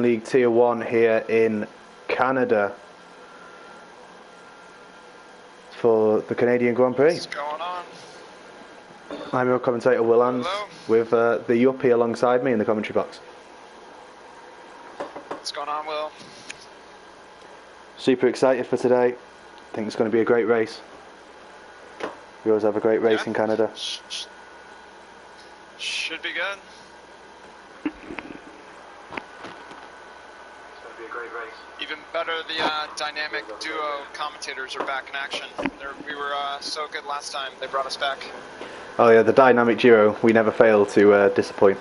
League Tier 1 here in Canada for the Canadian Grand Prix. What's going on? I'm your commentator Will Ans with the Yuppie alongside me in the commentary box. What's going on, Will? Super excited for today. I think it's going to be a great race. We always have a great race in Canada. Should be good. Even better, the dynamic duo commentators are back in action. We were so good last time, they brought us back. Oh yeah, the dynamic duo, we never fail to disappoint.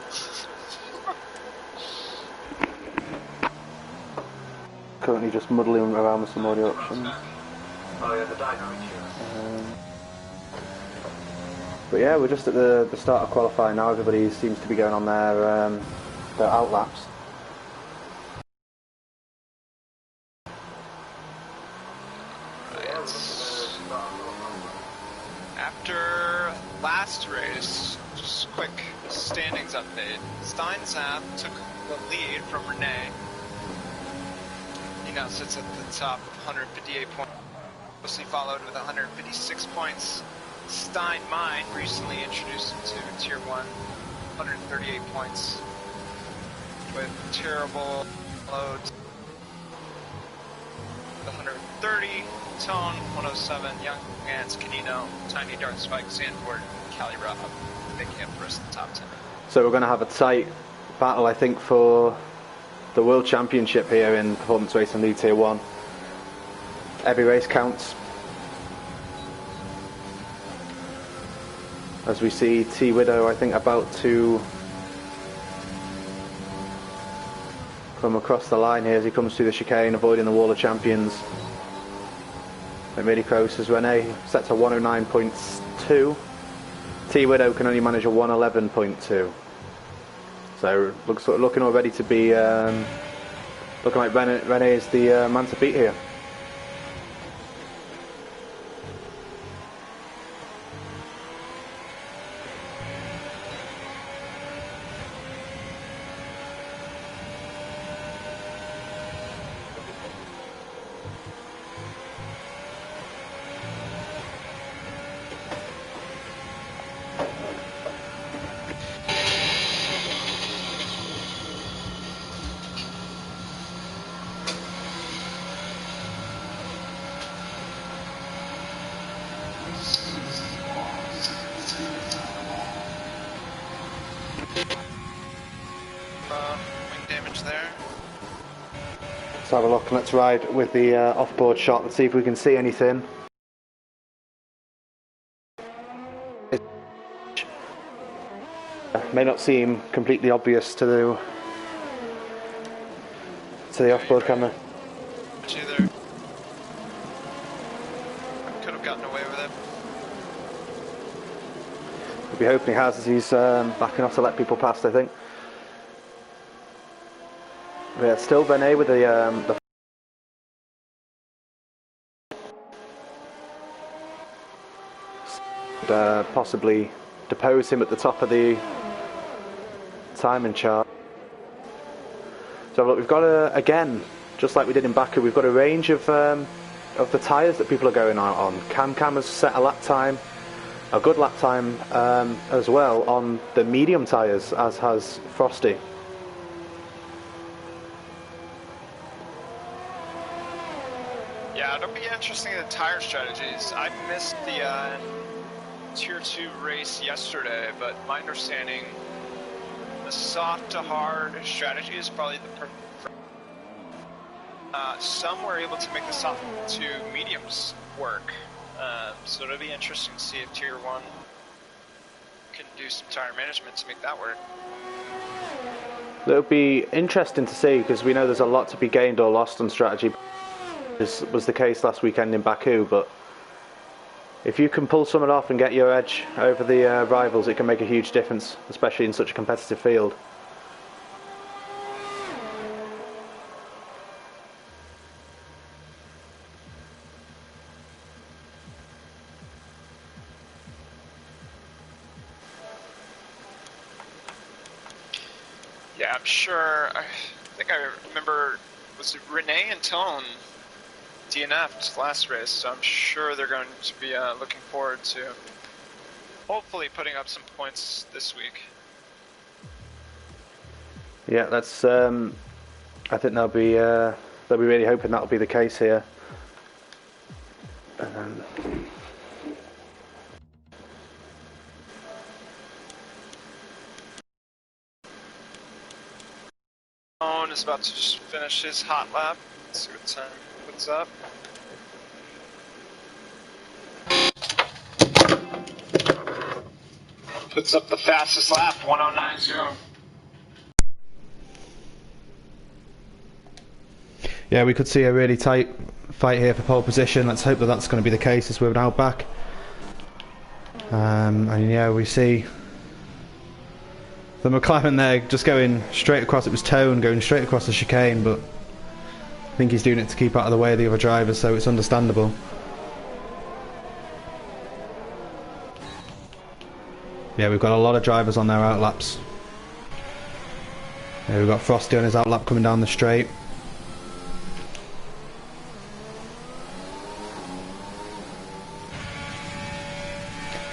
Currently just muddling around with some audio options. Oh yeah, the dynamic duo. But yeah, we're just at the start of qualifying now. Everybody seems to be going on their outlaps. After last race, just a quick standings update. Steinzap took the lead from Renee. He now sits at the top of 158 points. Closely followed with 156 points. Stein Mine, recently introduced to Tier 1, 138 points. With Terrible loads, 130. Tone, 107, Young Ants, Canino, Tiny Dark Spike, Sandford, Cali Rob, Big Him for us in the top 10. So we're going to have a tight battle, I think, for the World Championship here in Performance Racing League Tier 1. Every race counts. As we see T Widow, I think, about to come across the line here as he comes through the chicane, avoiding the wall of champions. And really close as Renee sets a 109.2. T Widow can only manage a 111.2. So looking already to be looking like Renee is the man to beat here. Wing damage there. Let's have a look and let's ride with the off-board shot. Let's see if we can see anything. It may not seem completely obvious to the off-board camera. There. Could have gotten away with it. We'll be hoping he has, as he's backing off to let people past, I think. Yeah, still Benet with the possibly depose him at the top of the timing chart. So look, we've got again, just like we did in Baku, we've got a range of the tyres that people are going on. Cam has set a lap time, a good lap time as well on the medium tyres, as has Frosty. Yeah, it'll be interesting, the tire strategies. I missed the Tier 2 race yesterday, but my understanding, the soft to hard strategy is probably the perfect. Some were able to make the soft to mediums work, so it'll be interesting to see if Tier 1 can do some tire management to make that work. It'll be interesting to see, because we know there's a lot to be gained or lost on strategy. This was the case last weekend in Baku, but if you can pull someone off and get your edge over the rivals, it can make a huge difference, especially in such a competitive field. Yeah, I'm sure. I think I remember, was it Renee and Tone DNF'd last race, so I'm sure they're going to be looking forward to hopefully putting up some points this week. Yeah, that's. I think they'll be really hoping that'll be the case here. Tone is about to just finish his hot lap. Let's see what time he puts up. Puts up the fastest lap, 109.0. Yeah, we could see a really tight fight here for pole position. Let's hope that that's going to be the case as we're now back. And yeah, we see the McLaren there just going straight across. It was Tone going straight across the chicane, but I think he's doing it to keep out of the way of the other drivers, so it's understandable. Yeah, we've got a lot of drivers on their outlaps. Yeah, we've got Frosty on his outlap coming down the straight.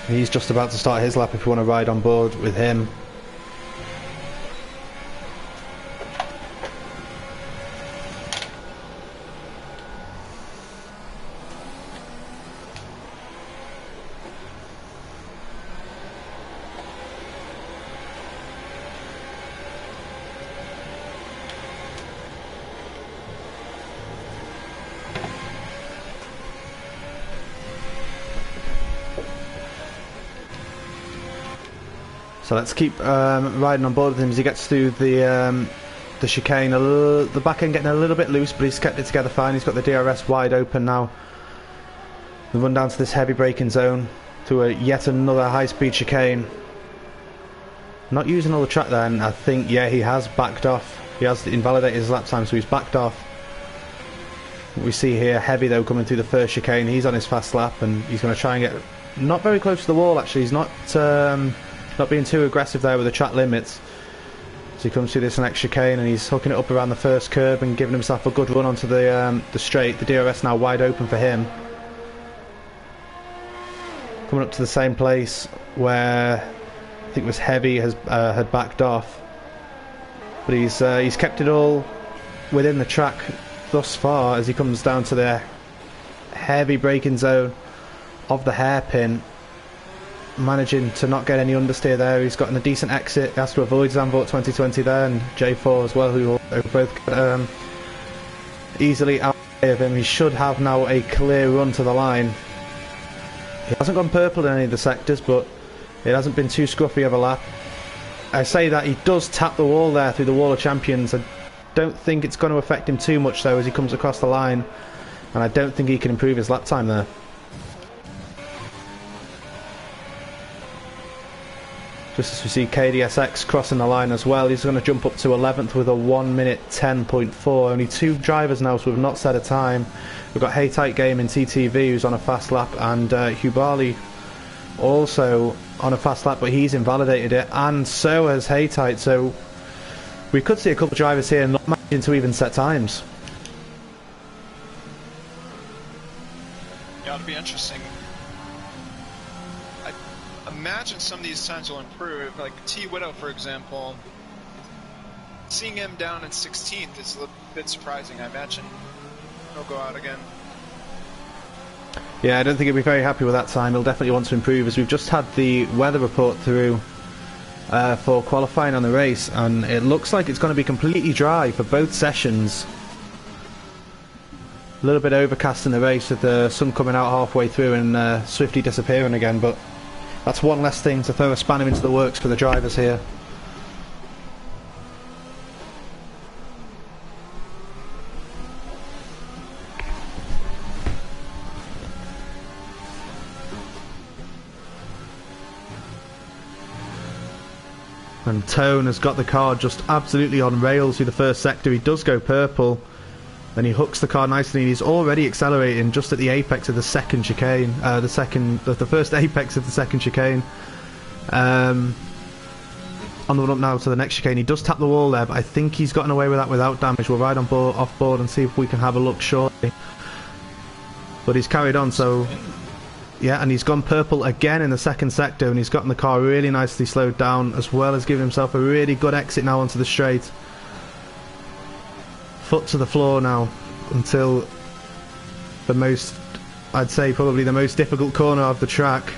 He's just about to start his lap if you want to ride on board with him. So let's keep riding on board with him as he gets through the chicane. The back end getting a little bit loose, but he's kept it together fine. He's got the DRS wide open now. The run down to this heavy braking zone to yet another high-speed chicane. Not using all the track there, and I think, yeah, he has backed off. He has invalidated his lap time, so he's backed off. We see here Heavy though coming through the first chicane. He's on his fast lap, and he's going to try and get not very close to the wall. Actually, he's not being too aggressive there with the track limits. So he comes through this next chicane and he's hooking it up around the first curb and giving himself a good run onto the straight. The DRS now wide open for him. Coming up to the same place where I think it was Heavy had backed off, but he's kept it all within the track thus far as he comes down to the heavy braking zone of the hairpin. Managing to not get any understeer there. He's gotten a decent exit. He has to avoid Zandvoort 2020 there, and J4 as well, who both easily out of him. He should have now a clear run to the line. He hasn't gone purple in any of the sectors, but it hasn't been too scruffy of a lap. I say that he does tap the wall there through the Wall of Champions. I don't think it's going to affect him too much though as he comes across the line, and I don't think he can improve his lap time there. Just as we see KDSX crossing the line as well, he's going to jump up to 11th with a 1 minute 10.4. Only two drivers now, so we've not set a time. We've got Hey Tight Game in TTV who's on a fast lap, and Hubali also on a fast lap, but he's invalidated it, and so has Hey Tight. So we could see a couple of drivers here not managing to even set times. Yeah, it'll be interesting. Imagine some of these times will improve, like T Widow for example. Seeing him down in 16th is a little bit surprising. I imagine he'll go out again. Yeah, I don't think he'll be very happy with that time. He'll definitely want to improve, as we've just had the weather report through for qualifying on the race, and it looks like it's going to be completely dry for both sessions. A little bit overcast in the race with the sun coming out halfway through and swiftly disappearing again, but that's one less thing to throw a spanner into the works for the drivers here. And Tone has got the car just absolutely on rails through the first sector. He does go purple. Then he hooks the car nicely, and he's already accelerating just at the apex of the second chicane. The first apex of the second chicane. on the run up now to the next chicane. He does tap the wall there, but I think he's gotten away with that without damage. We'll ride on board, off board and see if we can have a look shortly. But he's carried on, so yeah, and he's gone purple again in the second sector, and he's gotten the car really nicely slowed down, as well as giving himself a really good exit now onto the straight. Foot to the floor now until the most, I'd say probably the most difficult corner of the track.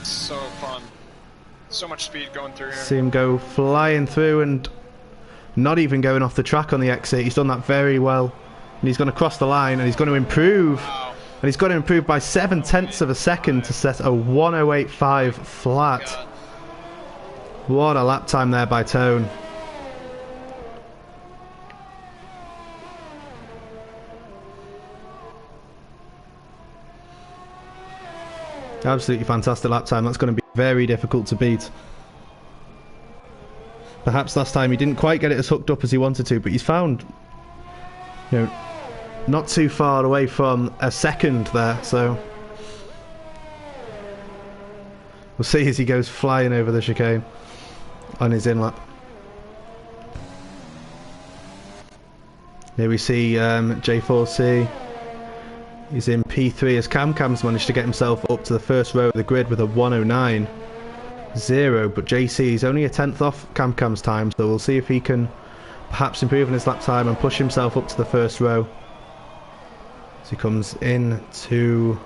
So fun. So much speed going through here. See him go flying through and not even going off the track on the exit. He's done that very well. And he's going to cross the line, and he's going to improve. Wow. And he's got to improve by 7/10 of a second to set a 1:08.5 flat. What a lap time there by Tone. Absolutely fantastic lap time. That's going to be very difficult to beat. Perhaps last time he didn't quite get it as hooked up as he wanted to, but he's found, you know, not too far away from a second there, so we'll see as he goes flying over the chicane on his in-lap. Here we see J4C. He's in P3 as Cam's managed to get himself up to the first row of the grid with a 1:09.0, but JC is only a 10th off Cam's time, so we'll see if he can perhaps improve on his lap time and push himself up to the first row. So he comes in to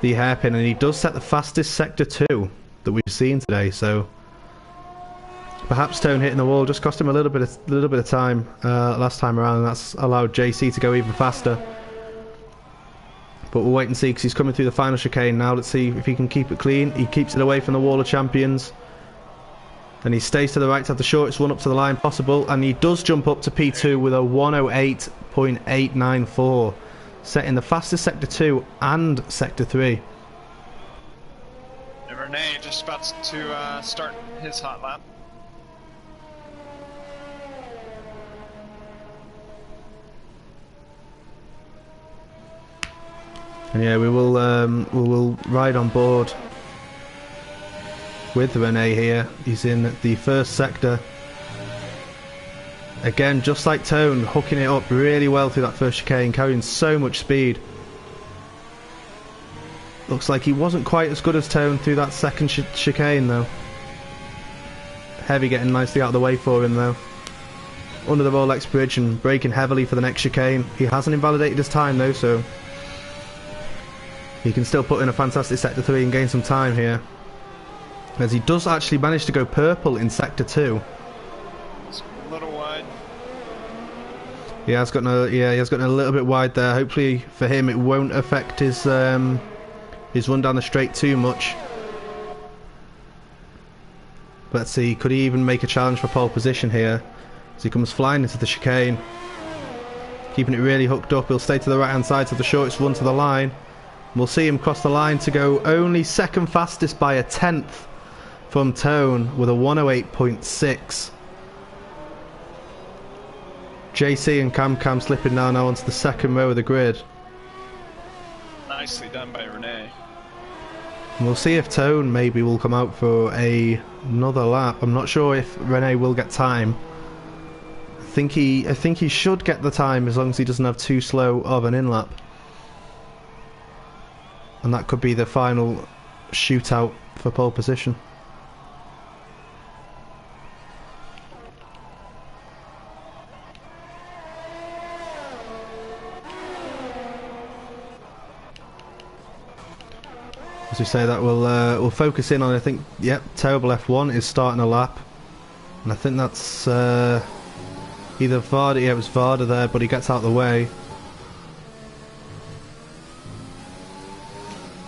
the hairpin, and he does set the fastest sector 2 that we've seen today, so perhaps Tone hitting the wall just cost him a little bit of time last time around, and that's allowed JC to go even faster. But we'll wait and see, because he's coming through the final chicane now. Let's see if he can keep it clean. He keeps it away from the wall of champions, and he stays to the right to have the shortest run up to the line possible, and he does jump up to P2 with a 1:08.894, setting the fastest sector 2 and sector 3. And Renee just about to start his hot lap. And yeah, we will ride on board with Renee here. He's in the first sector. Again, just like Tone, hooking it up really well through that first chicane, carrying so much speed. Looks like he wasn't quite as good as Tone through that second chicane though. Heavy getting nicely out of the way for him though. Under the Rolex bridge and braking heavily for the next chicane. He hasn't invalidated his time though, so he can still put in a fantastic sector 3 and gain some time here, as he does actually manage to go purple in sector 2. It's a little wide. Yeah, he has gotten a little bit wide there. Hopefully for him it won't affect his run down the straight too much. Let's see, could he even make a challenge for pole position here as he comes flying into the chicane, keeping it really hooked up. He'll stay to the right hand side to the shortest run to the line. We'll see him cross the line to go only second fastest by a 10th from Tone with a 1:08.6. JC and Cam slipping now onto the second row of the grid. Nicely done by Renee. And we'll see if Tone maybe will come out for another lap. I'm not sure if Renee will get time. I think he should get the time as long as he doesn't have too slow of an in-lap. And that could be the final shootout for pole position. As we say that, we'll focus in on, I think, yep, Terrible F1 is starting a lap. And I think that's either Varda, yeah, it was Varda there, but he gets out of the way.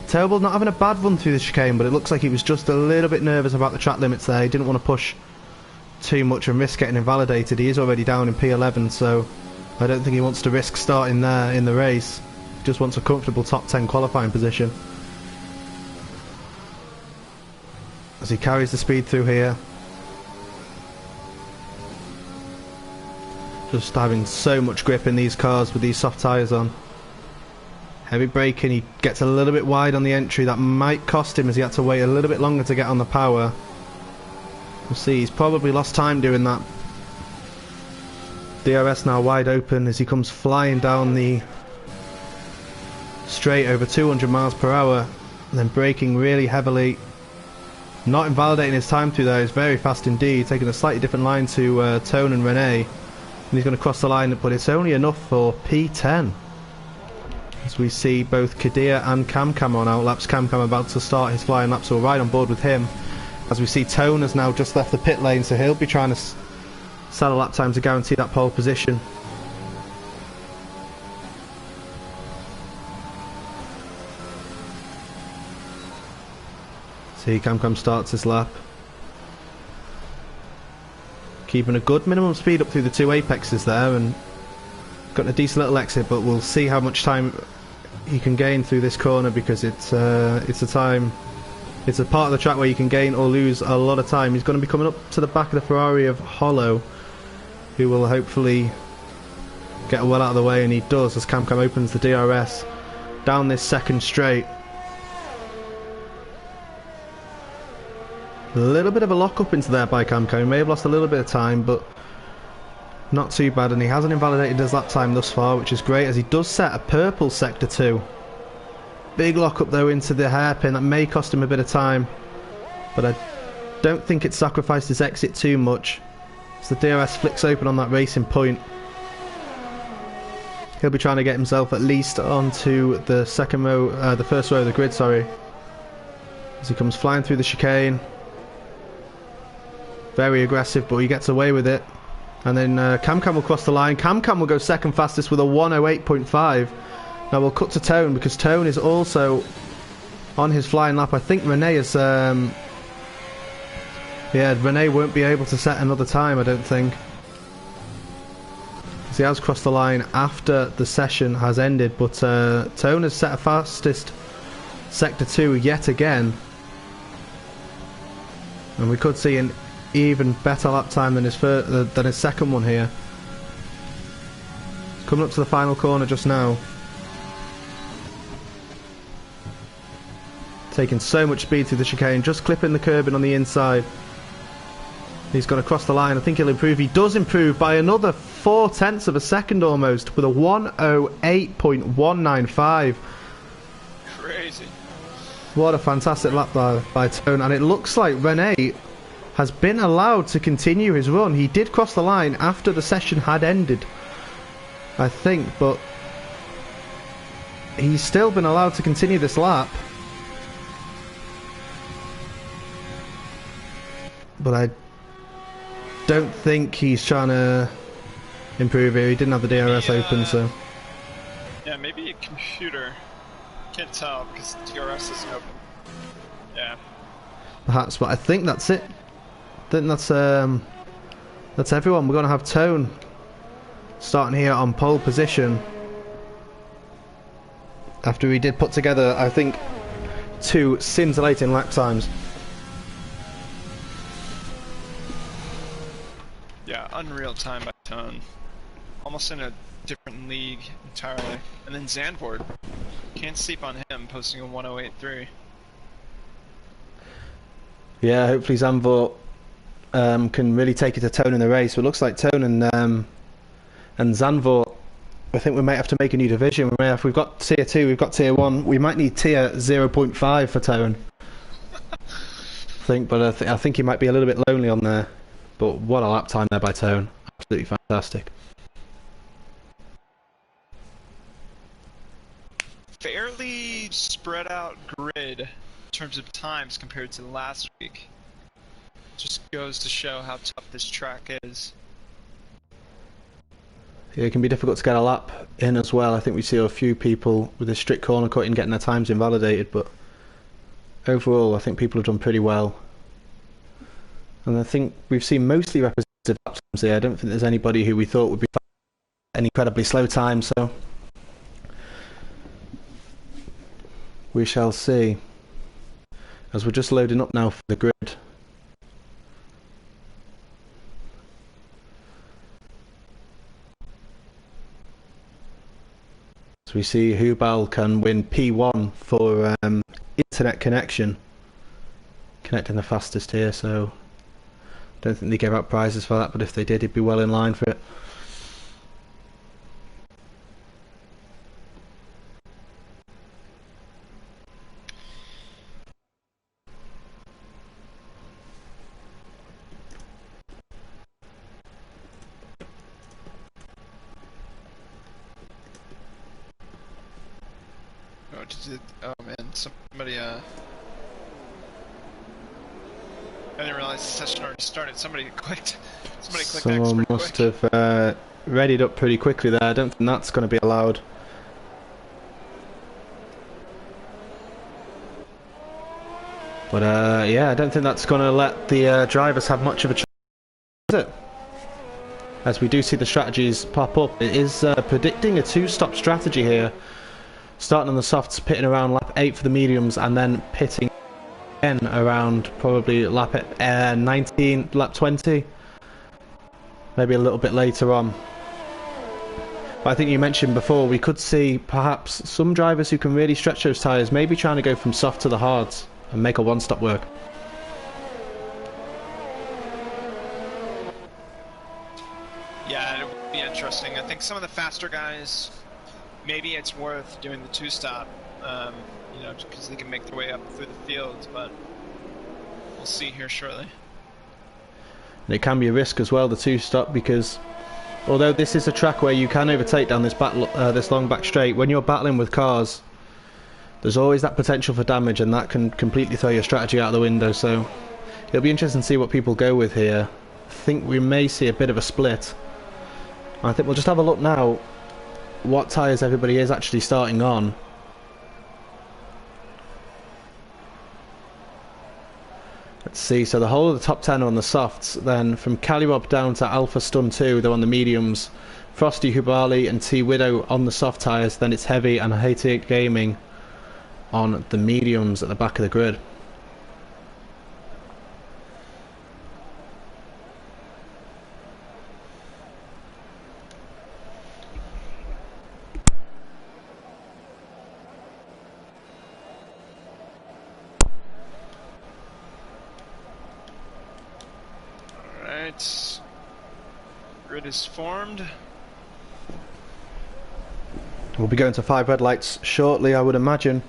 Terrible not having a bad run through the chicane, but it looks like he was just a little bit nervous about the track limits there. He didn't want to push too much and risk getting invalidated. He is already down in P11, so I don't think he wants to risk starting there in the race. He just wants a comfortable top 10 qualifying position. As he carries the speed through here. Just having so much grip in these cars with these soft tyres on. Heavy braking, he gets a little bit wide on the entry. That might cost him as he had to wait a little bit longer to get on the power. We'll see, he's probably lost time doing that. DRS now wide open as he comes flying down the straight over 200 miles per hour, and then braking really heavily. Not invalidating his time through there, he's very fast indeed, taking a slightly different line to Tone and Renee. And he's going to cross the line, but it's only enough for P10. As we see both Kadir and CamCam on out laps. CamCam about to start his flying laps, so we're right on board with him. As we see Tone has now just left the pit lane, so he'll be trying to sell a lap time to guarantee that pole position. See, CamCam starts his lap. Keeping a good minimum speed up through the two apexes there, and got a decent little exit, but we'll see how much time he can gain through this corner, because it's a part of the track where you can gain or lose a lot of time. He's going to be coming up to the back of the Ferrari of Hollow, who will hopefully get well out of the way, and he does as CamCam opens the DRS down this second straight. A little bit of a lock up into there by CamCam. He may have lost a little bit of time, but not too bad, and he hasn't invalidated his lap time thus far, which is great, as he does set a purple sector 2. Big lock up though into the hairpin. That may cost him a bit of time, but I don't think it sacrificed his exit too much, as the DRS flicks open on that racing point. He'll be trying to get himself at least onto the second row, the first row of the grid, sorry, as he comes flying through the chicane. Very aggressive, but he gets away with it. And then CamCam will cross the line. CamCam will go second fastest with a 1:08.5. Now we'll cut to Tone, because Tone is also on his flying lap. I think Renee is... yeah, Renee won't be able to set another time, I don't think. He has crossed the line after the session has ended, but Tone has set a fastest sector 2 yet again. And we could see an even better lap time than his second one here. Coming up to the final corner just now. Taking so much speed through the chicane, just clipping the curbing on the inside. He's going to cross the line. I think he'll improve. He does improve by another 0.4 of a second almost, with a 1:08.195. Crazy. What a fantastic lap by Tone, and it looks like Renee has been allowed to continue his run. He did cross the line after the session had ended, I think, but he's still been allowed to continue this lap. But I don't think he's trying to improve here. He didn't have the DRS open, so... Yeah, maybe a computer. Can't tell because the DRS isn't open. Yeah. Perhaps, but I think that's it. I think that's everyone. We're going to have Tone starting here on pole position, after he did put together, I think, 2 scintillating lap times. Yeah, unreal time by Tone. Almost in a different league entirely. And then Zandvoort. Can't sleep on him, posting a 1:08.3. Yeah, hopefully Zandvoort can really take it to Tone in the race. It looks like Tone and Zandvoort, I think we might have to make a new division. We've got tier 2, we've got tier 1. We might need tier 0.5 for Tone. I think, but I think he might be a little bit lonely on there. But what a lap time there by Tone. Absolutely fantastic. Fairly spread out grid in terms of times compared to last week. Just goes to show how tough this track is. Yeah, it can be difficult to get a lap in as well. I think we see a few people with a strict corner cutting getting their times invalidated, but overall I think people have done pretty well. And I think we've seen mostly representative lap times here. I don't think there's anybody who we thought would be an incredibly slow time, so we shall see. As we're just loading up now for the grid. So we see Hubal can win P1 for internet connection. Connecting the fastest here, so Don't think they gave out prizes for that, but if they did, he'd be well in line for it. Oh man, somebody I didn't realize the session already started. Somebody clicked Someone must have readied up pretty quickly there. I don't think that's going to be allowed. But yeah, I don't think that's going to let the drivers have much of a chance, is it? As we do see the strategies pop up, it is predicting a two-stop strategy here. Starting on the softs, pitting around lap 8 for the mediums, and then pitting again around probably lap 19, lap 20. Maybe a little bit later on. But I think you mentioned before, we could see perhaps some drivers who can really stretch those tyres, maybe trying to go from soft to the hards and make a one-stop work. Yeah, it would be interesting. I think some of the faster guys, maybe it's worth doing the two-stop, you know, because they can make their way up through the field, but we'll see here shortly. And it can be a risk as well, the two-stop, because although this is a track where you can overtake down this long back straight, when you're battling with cars, there's always that potential for damage, and that can completely throw your strategy out of the window. So it'll be interesting to see what people go with here. I think we may see a bit of a split. I think we'll just have a look now what tyres everybody is actually starting on. Let's see, so the whole of the top 10 are on the softs, then from Calirob down to Alpha Stun 2, they're on the mediums, Frosty, Hubali and T-Widow on the soft tyres, then it's Heavy and Haiti Gaming on the mediums at the back of the grid. Grid is formed. We'll be going to 5 red lights shortly, I would imagine.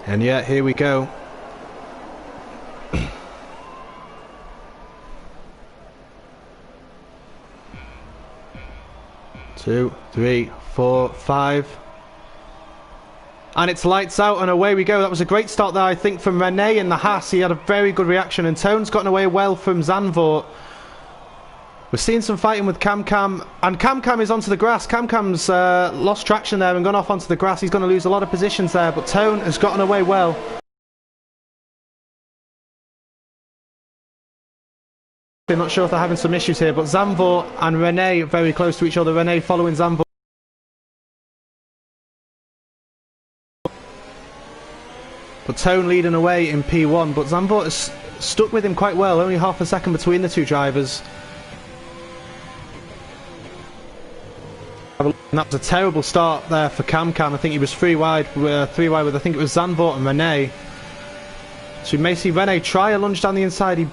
And yeah, here we go. 2, 3, 4, 5. And it's lights out and away we go. That was a great start there, I think, from Rene in the Haas. He had a very good reaction, and Tone's gotten away well from Zandvoort. We're seeing some fighting with Cam, and Cam is onto the grass. Cam's lost traction there and gone off onto the grass. He's going to lose a lot of positions there, but Tone has gotten away well. I'm not sure if they're having some issues here, but Zandvoort and Rene very close to each other. Rene following Zandvoort. But Tone leading away in P1, but Zandvoort has stuck with him quite well, only half a second between the two drivers. And that was a terrible start there for Cam. I think he was three wide with I think it was Zandvoort and Rene. So we may see Rene try a lunge down the inside. He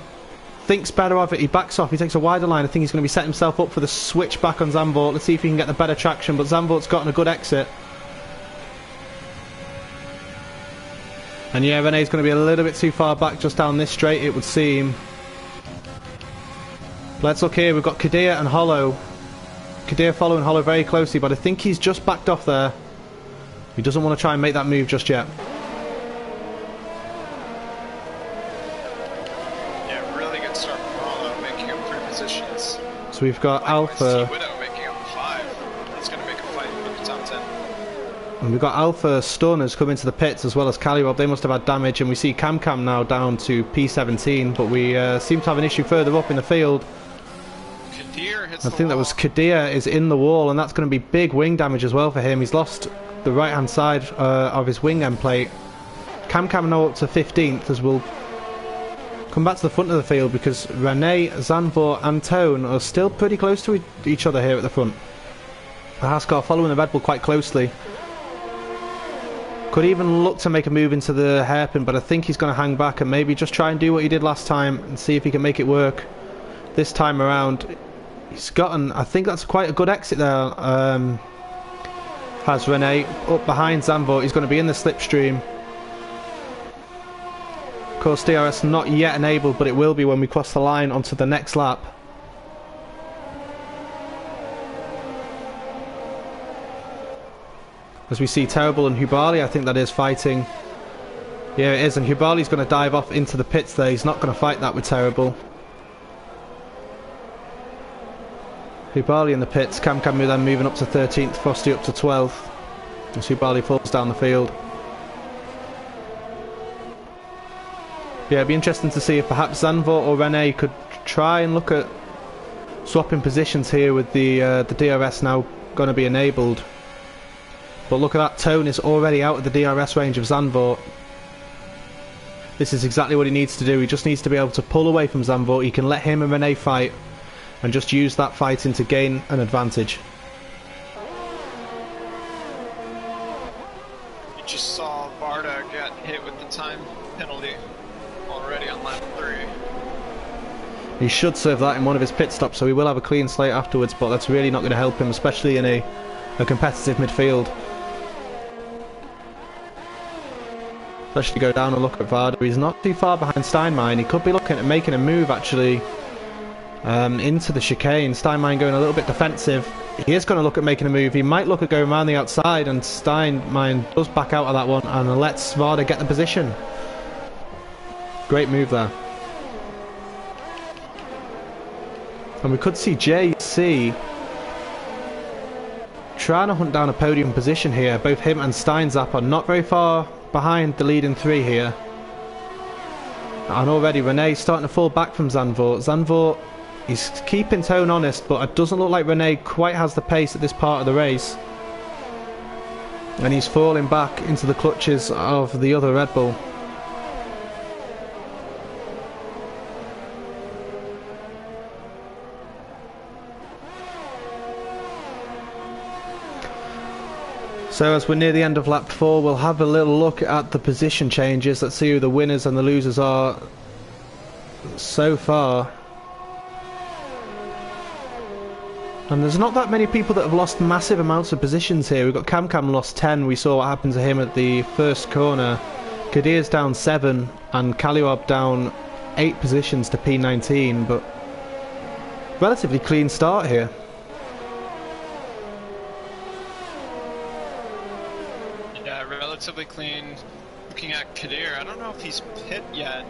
thinks better of it, he backs off, he takes a wider line. I think he's going to be setting himself up for the switch back on Zandvoort. Let's see if he can get the better traction, but Zandvoort's gotten a good exit. And yeah, Rene's going to be a little bit too far back just down this straight, it would seem. Let's look here, we've got Kadir and Hollow. Kadir following Hollow very closely, but I think he's just backed off there. He doesn't want to try and make that move just yet. Yeah, really good start from Hollow, making up 3 positions. So we've got Alpha. T-Widow making up 5. He's going to make a fight for the top 10. And we've got Alpha Stun has come into the pits as well as Calirob. They must have had damage, and we see Cam now down to P17, but we seem to have an issue further up in the field. I think that was Kadir is in the wall, and that's going to be big wing damage as well for him. He's lost the right hand side of his wing end plate. Cam now up to 15th, as we'll come back to the front of the field, because Rene, Zandvoort and Tone are still pretty close to each other here at the front. The Haas car following the Red Bull quite closely. Could even look to make a move into the hairpin, but I think he's going to hang back and maybe just try and do what he did last time and see if he can make it work this time around. He's gotten, I think that's quite a good exit there. Has Rene up behind Zandvoort. He's going to be in the slipstream. Of course, DRS not yet enabled, but it will be when we cross the line onto the next lap. As we see Terrible and Hubali, I think that is fighting. Yeah, it is, and Hubali's going to dive off into the pits there. He's not going to fight that with Terrible. Hubali in the pits, Cam then moving up to 13th, Frosty up to 12th. As Hubali falls down the field. Yeah, it'd be interesting to see if perhaps Zandvoort or Rene could try and look at swapping positions here with the DRS now going to be enabled. But look at that, Tone is already out of the DRS range of Zandvoort. This is exactly what he needs to do. He just needs to be able to pull away from Zandvoort. He can let him and Rene fight and just use that fighting to gain an advantage. You just saw Varda get hit with the time penalty already on lap 3. He should serve that in one of his pit stops, so he will have a clean slate afterwards, but that's really not going to help him, especially in a competitive midfield. Especially go down and look at Varda. He's not too far behind Steinmein. He could be looking at making a move actually into the chicane. Steinmein going a little bit defensive. He is going to look at making a move. He might look at going around the outside, and Steinmein does back out of that one and lets Varda get the position. Great move there. And we could see JC trying to hunt down a podium position here. Both him and Steinzap are not very far behind the leading 3 here. And already Rene starting to fall back from Zandvoort. Zandvoort is keeping Tone honest, but it doesn't look like Rene quite has the pace at this part of the race. And he's falling back into the clutches of the other Red Bull. So as we're near the end of lap 4, we'll have a little look at the position changes. Let's see who the winners and the losers are so far. And there's not that many people that have lost massive amounts of positions here. We've got Cam lost 10. We saw what happened to him at the first corner. Kadir's down 7 and Kaliwab down 8 positions to P19, but relatively clean start here. Relatively clean. Looking at Kadir, I don't know if he's pit yet.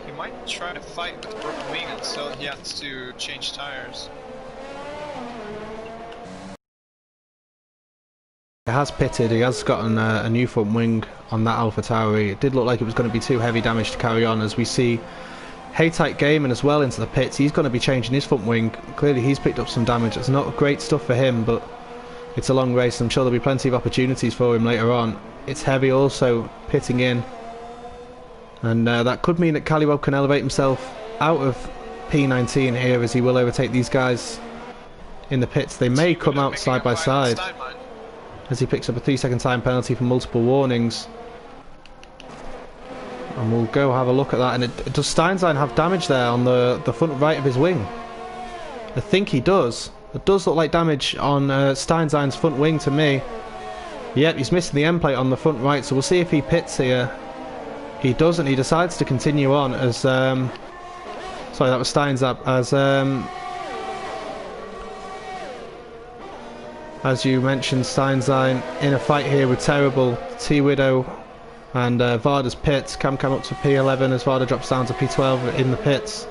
He might try to fight with broken wing until he has to change tires. He has pitted. He has gotten a new front wing on that Alpha Tauri. It did look like it was going to be too heavy damage to carry on, as we see Haytite Gaming as well into the pits. He's going to be changing his front wing. Clearly he's picked up some damage. It's not great stuff for him, but it's a long race. I'm sure there'll be plenty of opportunities for him later on. It's Heavy also pitting in, and that could mean that Kaliwab can elevate himself out of P19 here, as he will overtake these guys in the pits. They may come out side by side as he picks up a 3-second time penalty for multiple warnings. And we'll go have a look at that. And does Steinstein have damage there on the front right of his wing? I think he does. It does look like damage on Steinstein's front wing to me. Yep, he's missing the end plate on the front right, so we'll see if he pits here. He doesn't. He decides to continue on as sorry, that was Steinzap. As you mentioned, Steinstein in a fight here with Terrible, T-Widow and Varda's pits. Cam up to P11 as Varda drops down to P12 in the pits.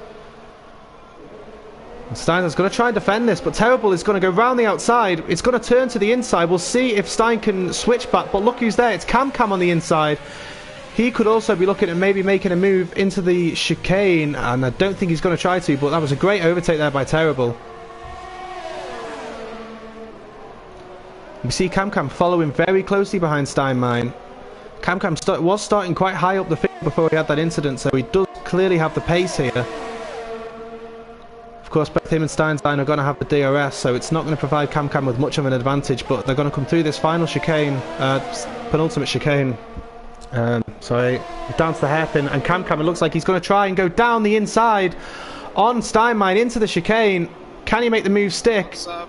Stein's going to try and defend this, but Terrible is going to go round the outside. It's going to turn to the inside. We'll see if Stein can switch back, but look who's there. It's Cam on the inside. He could also be looking at maybe making a move into the chicane, and I don't think he's going to try to, but that was a great overtake there by Terrible. We see Cam following very closely behind Steinmein. Cam was starting quite high up the field before he had that incident, so he does clearly have the pace here. Of course, both him and Steinstein are going to have the DRS, so it's not going to provide CamCam with much of an advantage, but they're going to come through this final chicane, penultimate chicane. Sorry, down to the hairpin, and CamCam, it looks like he's going to try and go down the inside on Steinmine into the chicane. Can he make the move stick? What's up?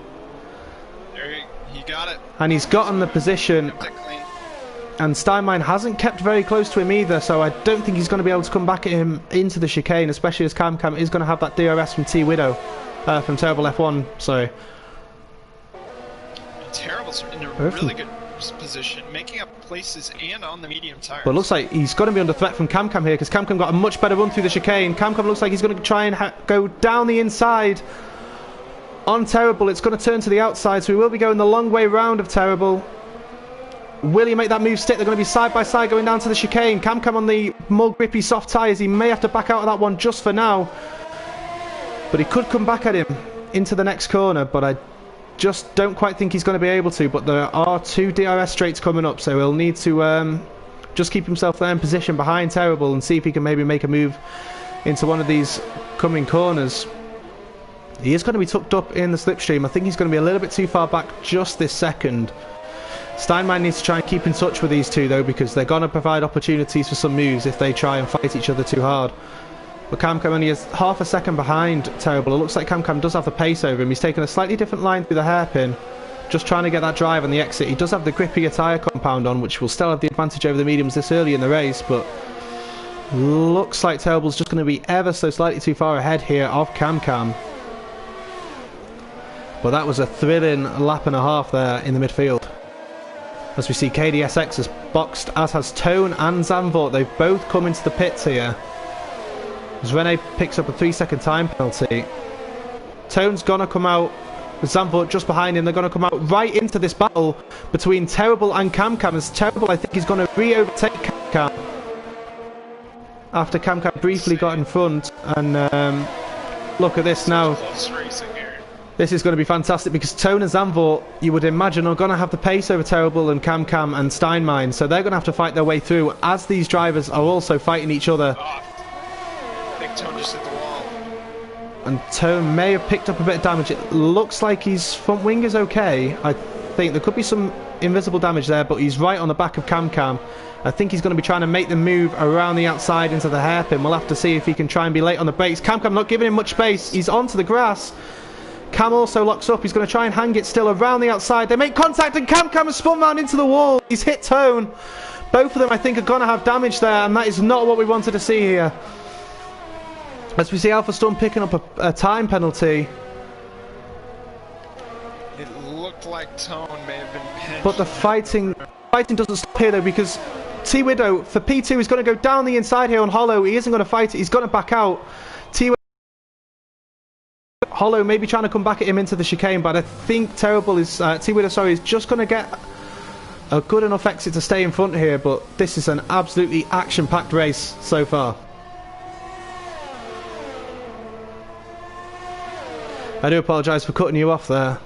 There he got it. And he's gotten the position. Kept it clean. And Steinmine hasn't kept very close to him either, so I don't think he's going to be able to come back at him into the chicane, especially as CamCam is going to have that DRS from T-Widow, from Terrible F1, sorry. Terrible's in a really good position, making up places and on the medium tires. But it looks like he's going to be under threat from CamCam here, because CamCam got a much better run through the chicane. CamCam looks like he's going to try and go down the inside on Terrible. It's going to turn to the outside, so he will be going the long way round of Terrible. Will he make that move stick? They're going to be side by side going down to the chicane. CamCam on the more grippy soft tyres. He may have to back out of that one just for now. But he could come back at him into the next corner, but I just don't quite think he's going to be able to. But there are 2 DRS straights coming up, so he'll need to just keep himself there in position behind Terrible and see if he can maybe make a move into one of these coming corners. He is going to be tucked up in the slipstream. I think he's going to be a little bit too far back just this second. Steinmine needs to try and keep in touch with these two though, because they're going to provide opportunities for some moves if they try and fight each other too hard. But CamCam only is half a second behind Terrible. It looks like CamCam does have the pace over him. He's taken a slightly different line through the hairpin, just trying to get that drive on the exit. He does have the grippier tyre compound on, which will still have the advantage over the mediums this early in the race, but looks like Terrible's just going to be ever so slightly too far ahead here of CamCam. But that was a thrilling lap and a half there in the midfield. As we see KDSX has boxed, as has Tone and Zandvoort. They've both come into the pits here. As Rene picks up a 3-second time penalty. Tone's going to come out, with Zandvoort just behind him. They're going to come out right into this battle between Terrible and CamCam. As Terrible, I think, is going to re-overtake CamCam after CamCam briefly got in front. And look at this now. This is going to be fantastic, because Tone and Zandvoort, you would imagine, are going to have the pace over Terrible and CamCam and Steinmine, so they're going to have to fight their way through, as these drivers are also fighting each other. I think Tone just hit the wall. And Tone may have picked up a bit of damage. It looks like his front wing is okay. I think there could be some invisible damage there, but he's right on the back of CamCam. I think he's going to be trying to make the move around the outside into the hairpin. We'll have to see if he can try and be late on the brakes. CamCam not giving him much space. He's onto the grass. Cam also locks up. He's going to try and hang it still around the outside. They make contact, and CamCam has spun round into the wall. He's hit Tone. Both of them, I think, are going to have damage there, and that is not what we wanted to see here. As we see Alpha Storm picking up a time penalty. It looked like Tone may have been pinched. But the fighting doesn't stop here, though, because T-Widow, for P2, is going to go down the inside here on Hollow. He isn't going to fight it. He's going to back out. Hollow may be trying to come back at him into the chicane, but I think Terrible is T-Widow, sorry, is just going to get a good enough exit to stay in front here. But this is an absolutely action-packed race so far. I do apologise for cutting you off there.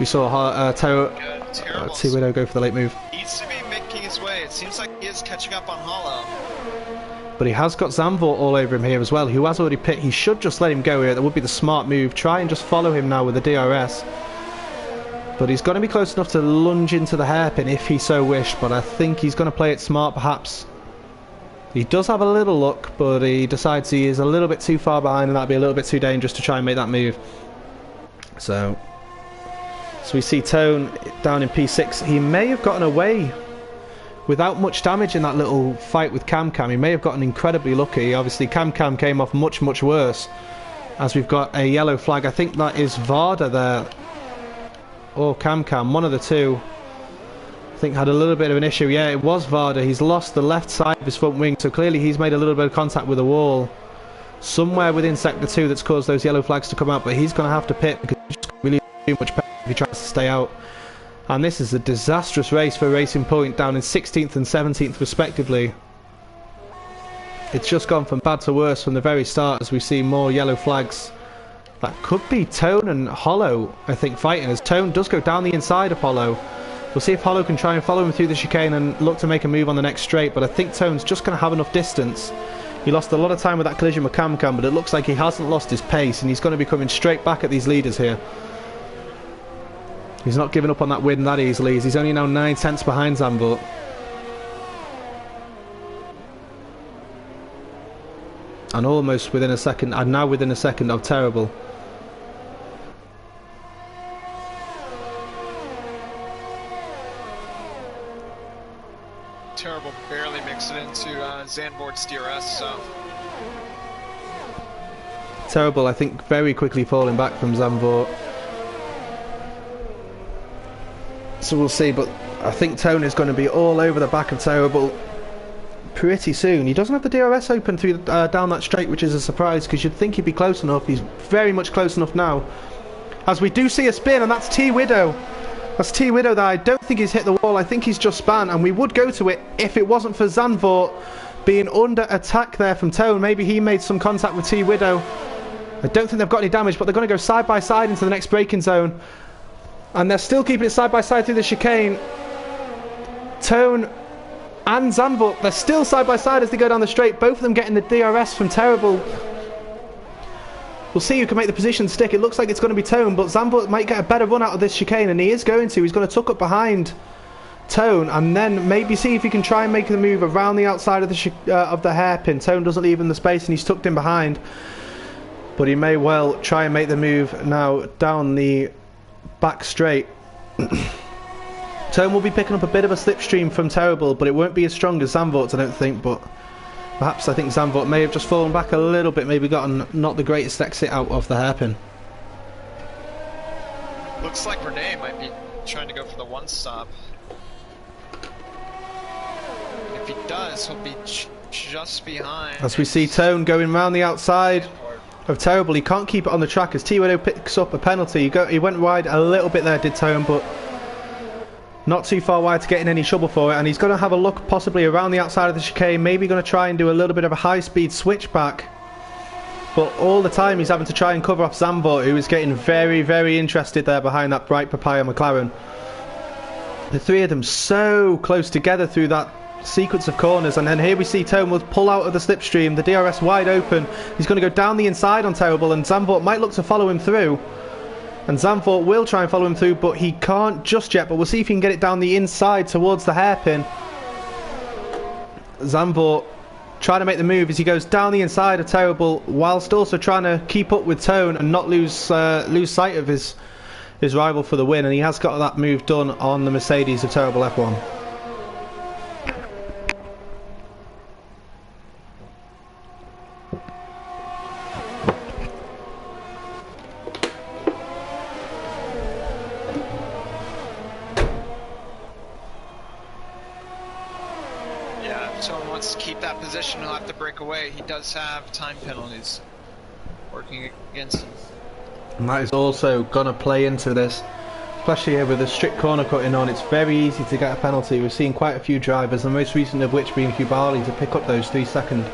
We saw T-Widow go for the late move. Needs to be making his way. It seems like he is catching up on Hollow. But he has got Zandvoort all over him here as well, who has already pit. He should just let him go here. That would be the smart move. Try and just follow him now with the DRS. But he's going to be close enough to lunge into the hairpin if he so wished. But I think he's going to play it smart, perhaps. He does have a little look, but he decides he is a little bit too far behind, and that'd be a little bit too dangerous to try and make that move. So we see Tone down in P6. He may have gotten away without much damage in that little fight with CamCam. He may have gotten incredibly lucky. Obviously, CamCam came off much, much worse. As we've got a yellow flag. I think that is Varda there. Or CamCam, one of the two. I think had a little bit of an issue. Yeah, it was Varda. He's lost the left side of his front wing, so clearly he's made a little bit of contact with the wall somewhere within Sector 2 that's caused those yellow flags to come out, but he's going to have to pit because he's just really too much pain if he tries to stay out. And this is a disastrous race for Racing Point, down in 16th and 17th respectively. It's just gone from bad to worse from the very start, as we see more yellow flags. That could be Tone and Hollow, I think, fighting, as Tone does go down the inside of Hollow. We'll see if Hollow can try and follow him through the chicane and look to make a move on the next straight, but I think Tone's just going to have enough distance. He lost a lot of time with that collision with Kamkan, but it looks like he hasn't lost his pace, and he's going to be coming straight back at these leaders here. He's not giving up on that win that easily. He's only now 9 tenths behind Zandvoort. And almost within a second, and now within a second of Terrible. Terrible barely makes it into Zandvoort's DRS, so... Terrible, I think, very quickly falling back from Zandvoort. So we'll see, but I think Tone is going to be all over the back of Terrible pretty soon. He doesn't have the DRS open through down that straight, which is a surprise, because you'd think he'd be close enough. He's very much close enough now. As we do see a spin, and that's T-Widow. That's T-Widow that I don't think he's hit the wall. I think he's just span, and we would go to it if it wasn't for Zandvoort being under attack there from Tone. Maybe he made some contact with T-Widow. I don't think they've got any damage, but they're going to go side by side into the next braking zone. And they're still keeping it side by side through the chicane. Tone and Zandvoort, they're still side by side as they go down the straight. Both of them getting the DRS from Terrible. We'll see who can make the position stick. It looks like it's going to be Tone, but Zandvoort might get a better run out of this chicane, and he is going to. He's going to tuck up behind Tone, and then maybe see if he can try and make the move around the outside of the hairpin. Tone doesn't leave him the space, and he's tucked in behind. But he may well try and make the move now down the back straight. Tone will be picking up a bit of a slipstream from Terrible, but it won't be as strong as Zandvoort's, I don't think. But perhaps I think Zandvoort may have just fallen back a little bit, maybe gotten not the greatest exit out of the hairpin. Looks like Renee might be trying to go for the one stop. If he does, he'll be just behind. As we see Tone going round the outside of Terrible, he can't keep it on the track as T-Widow picks up a penalty. He went wide a little bit there, did Tone, but not too far wide to get in any trouble for it. And he's going to have a look possibly around the outside of the chicane, maybe going to try and do a little bit of a high-speed switchback. But all the time he's having to try and cover off Zandvoort, who is getting very, very interested there behind that bright papaya McLaren. The three of them so close together through that sequence of corners, and then here we see Tone will pull out of the slipstream, the DRS wide open. He's going to go down the inside on Terrible, and Zandvoort might look to follow him through, and Zandvoort will try and follow him through, but he can't just yet. But we'll see if he can get it down the inside towards the hairpin. Zandvoort trying to make the move as he goes down the inside of Terrible, whilst also trying to keep up with Tone and not lose sight of his rival for the win, and he has got that move done on the Mercedes of Terrible F1. Position, he'll have to break away. He does have time penalties working against him. And that is also going to play into this, especially here with the strict corner cutting on. It's very easy to get a penalty. We've seen quite a few drivers, the most recent of which being Hubali, to pick up those 3-second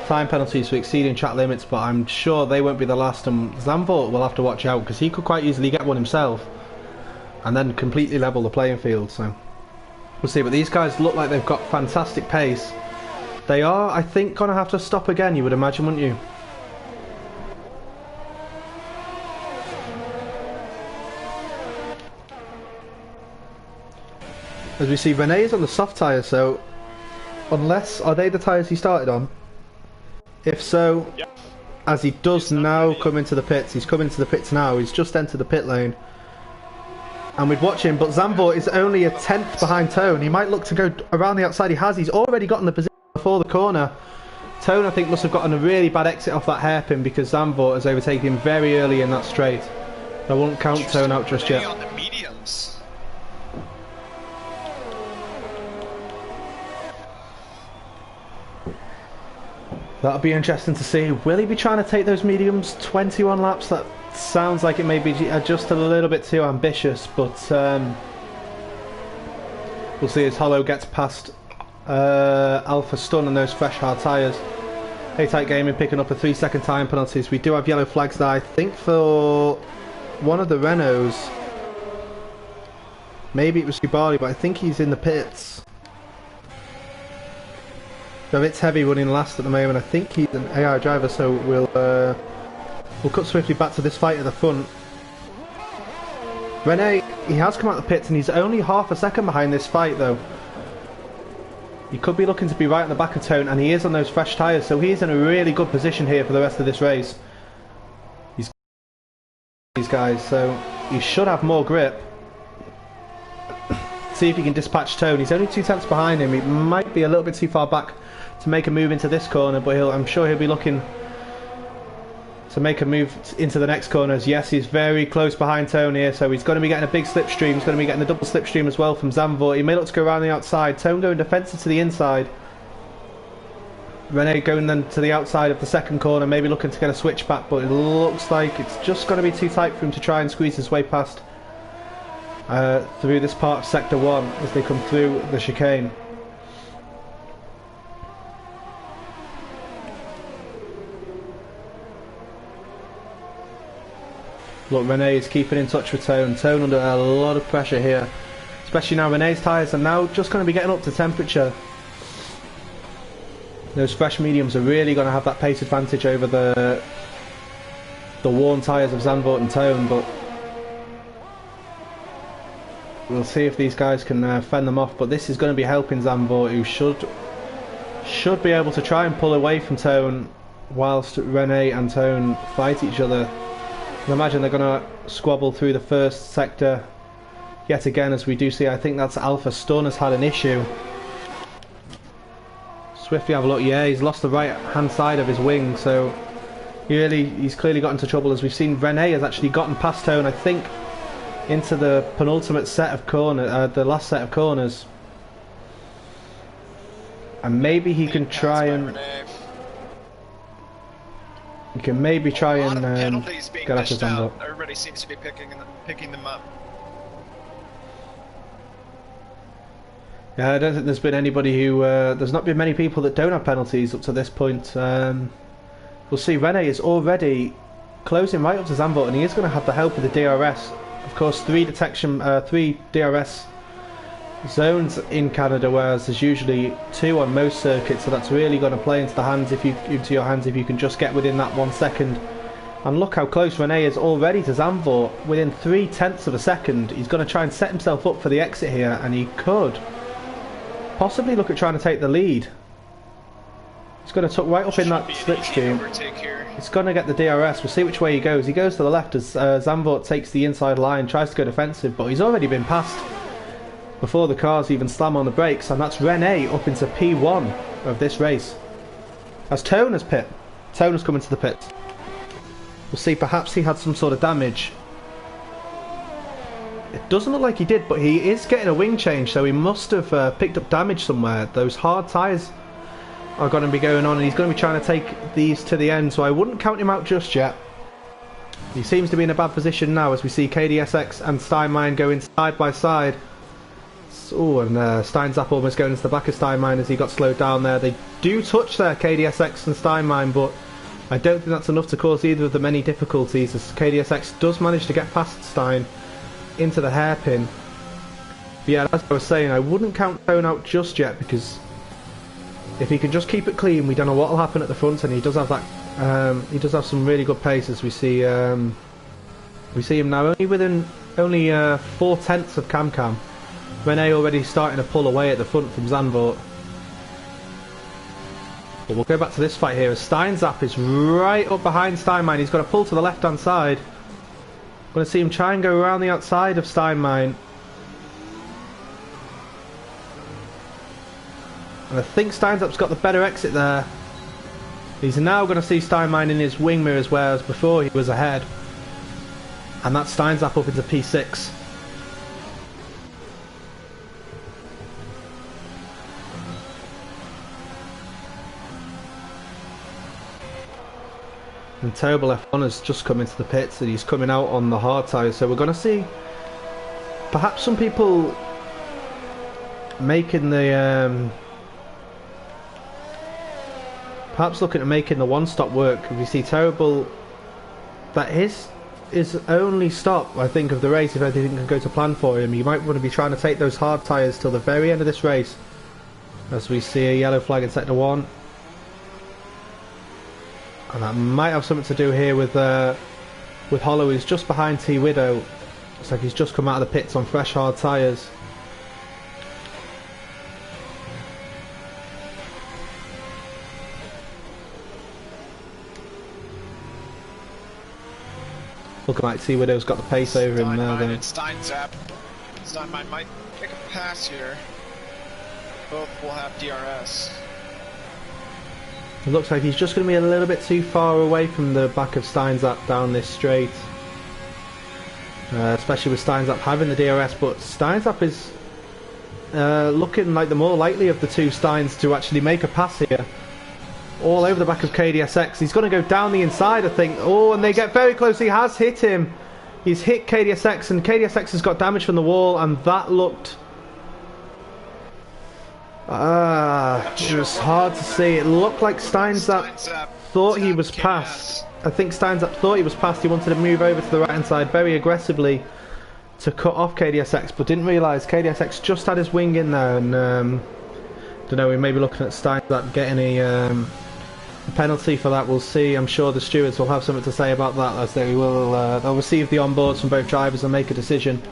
time penalties for exceeding track limits, but I'm sure they won't be the last, and Zandvoort will have to watch out, because he could quite easily get one himself and then completely level the playing field. So we'll see, but these guys look like they've got fantastic pace. They are, I think, going to have to stop again, you would imagine, wouldn't you? As we see, Renee's on the soft tyres, so unless, are they the tyres he started on? If so, yep. As he does now come into the pits, he's come into the pits now, he's just entered the pit lane. And we'd watch him, but Zandvoort is only a 10th behind Tone. He might look to go around the outside. He's already gotten the position before the corner. Tone, I think, must have gotten a really bad exit off that hairpin, because Zandvoort has overtaken him very early in that straight. I won't count Tone out just yet. On the mediums. That'll be interesting to see. Will he be trying to take those mediums 21 laps? That sounds like it may be just a little bit too ambitious, but we'll see as Hollow gets past Alpha Stun and those fresh hard tyres. A-Type Gaming picking up a 3-second time penalties. We do have yellow flags there, I think, for one of the Renaults. Maybe it was Hubali, but I think he's in the pits. So it's Heavy running last at the moment. I think he's an AI driver, so we'll cut swiftly back to this fight at the front. Rene, he has come out the pits and he's only half a second behind this fight though. He could be looking to be right on the back of Tone, and he is on those fresh tyres, so he's in a really good position here for the rest of this race. These guys, so he should have more grip. See if he can dispatch Tone. He's only 2 tenths behind him. He might be a little bit too far back to make a move into this corner, but I'm sure he'll be looking to make a move into the next corners. Yes, he's very close behind Tone here, so he's going to be getting a big slipstream. He's going to be getting a double slipstream as well from Zandvoort. He may look to go around the outside. Tone going defensive to the inside. Rene going then to the outside of the second corner, maybe looking to get a switch back, but it looks like it's just going to be too tight for him to try and squeeze his way past through this part of Sector 1 as they come through the chicane. Look, Rene is keeping in touch with Tone. Tone under a lot of pressure here, especially now Rene's tyres are now just going to be getting up to temperature. Those fresh mediums are really going to have that pace advantage over the worn tyres of Zandvoort and Tone, but we'll see if these guys can fend them off. But this is going to be helping Zandvoort, who should be able to try and pull away from Tone whilst Rene and Tone fight each other. I imagine they're going to squabble through the first sector yet again, as we do see. I think that's Alpha Stun has had an issue. Swiftly have a look. Yeah, he's lost the right hand side of his wing, so he's clearly got into trouble. As we've seen, Rene has actually gotten past Tone, I think, into the penultimate set of the last set of corners, and maybe he can try and get after Zandvoort. Everybody seems to be picking them up. Yeah, I don't think there's been anybody who... there's not been many people that don't have penalties up to this point. We'll see, Rene is already closing right up to Zandvoort, and he is going to have the help of the DRS. Of course, 3 DRS zones in Canada, whereas there's usually 2 on most circuits, so that's really going to play into your hands if you can just get within that 1 second. And look how close Rene is already to Zandvoort, within 3 tenths of a second. He's going to try and set himself up for the exit here, and he could possibly look at trying to take the lead. He's going to tuck right up in that slipstream. He's going to get the DRS. We'll see which way he goes. He goes to the left as Zandvoort takes the inside line, tries to go defensive, but he's already been passed before the cars even slam on the brakes, and that's Rene up into P1 of this race. As Tone has pit. Tone has come into the pits. We'll see, perhaps he had some sort of damage. It doesn't look like he did, but he is getting a wing change, so he must have picked up damage somewhere. Those hard tyres are going to be going on, and he's going to be trying to take these to the end, so I wouldn't count him out just yet. He seems to be in a bad position now, as we see KDSX and Steinmein going side by side. Oh, and Steinzap almost going into the back of Steinmein as he got slowed down there. They do touch there, KDSX and Steinmein, but I don't think that's enough to cause either of them any difficulties, as KDSX does manage to get past Stein into the hairpin. But yeah, as I was saying, I wouldn't count Tone out just yet, because if he can just keep it clean, we don't know what will happen at the front, and he does have that. He does have some really good pace, as we see. We see him now only within 4 tenths of Cam. Rene already starting to pull away at the front from Zandvoort. But we'll go back to this fight here, as Steinzap is right up behind Steinmein. He's got to pull to the left hand side. Going to see him try and go around the outside of Steinmein. And I think Steinzap's got the better exit there. He's now going to see Steinmein in his wing mirrors, whereas before he was ahead. And that's Steinzap up into P6. And Terrible F1 has just come into the pits, and he's coming out on the hard tyres, so we're going to see perhaps some people making the perhaps looking at making the one stop work. We see Terrible, that is his only stop, I think, of the race, if anything can go to plan for him. You might want to be trying to take those hard tyres till the very end of this race as we see a yellow flag in sector 1. And that might have something to do here with Hollow, who's just behind T Widow. Looks like he's just come out of the pits on fresh hard tyres. Looking like T Widow's got the pace over him now. Steinmine might pick a pass here. Both will have DRS. It looks like he's just going to be a little bit too far away from the back of Steinzap down this straight. Especially with Steinzap having the DRS, but Steinzap is looking like the more likely of the two Steins to actually make a pass here. All over the back of KDSX. He's going to go down the inside, I think. Oh, and they get very close. He has hit him. He's hit KDSX, and KDSX has got damage from the wall, and that looked... it was hard to see. It looked like Steinzap thought he was past. I think Steinzap thought he was past. He wanted to move over to the right hand side very aggressively to cut off KDSX, but didn't realise KDSX just had his wing in there, and don't know, we may be looking at Steinzap getting a penalty for that. We'll see. I'm sure the stewards will have something to say about that, as they will they'll receive the onboards from both drivers and make a decision.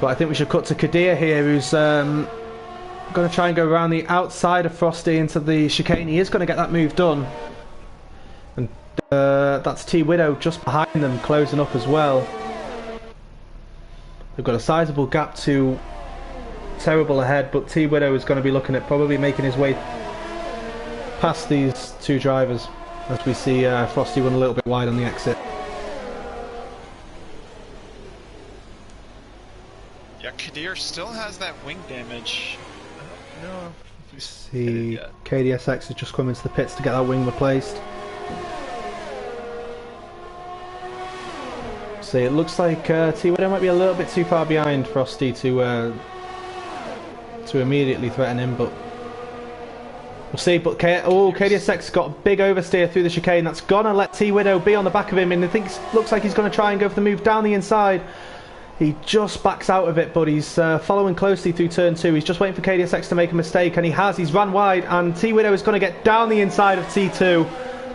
But I think we should cut to Kadir here, who's going to try and go around the outside of Frosty into the chicane. He is going to get that move done, and that's T Widow just behind them, closing up as well. They've got a sizable gap to Terrible ahead, but T Widow is going to be looking at probably making his way past these two drivers, as we see Frosty run a little bit wide on the exit. Yeah, Kadir still has that wing damage. I don't know if we see KDSX has just come into the pits to get that wing replaced. See, it looks like T Widow might be a little bit too far behind Frosty to immediately threaten him, but we'll see. But KDSX got a big oversteer through the chicane. That's gonna let T Widow be on the back of him, and I think looks like he's gonna try and go for the move down the inside. He just backs out of it, but he's following closely through turn 2. He's just waiting for KDSX to make a mistake, and he has. He's run wide, and T Widow is gonna get down the inside of T2.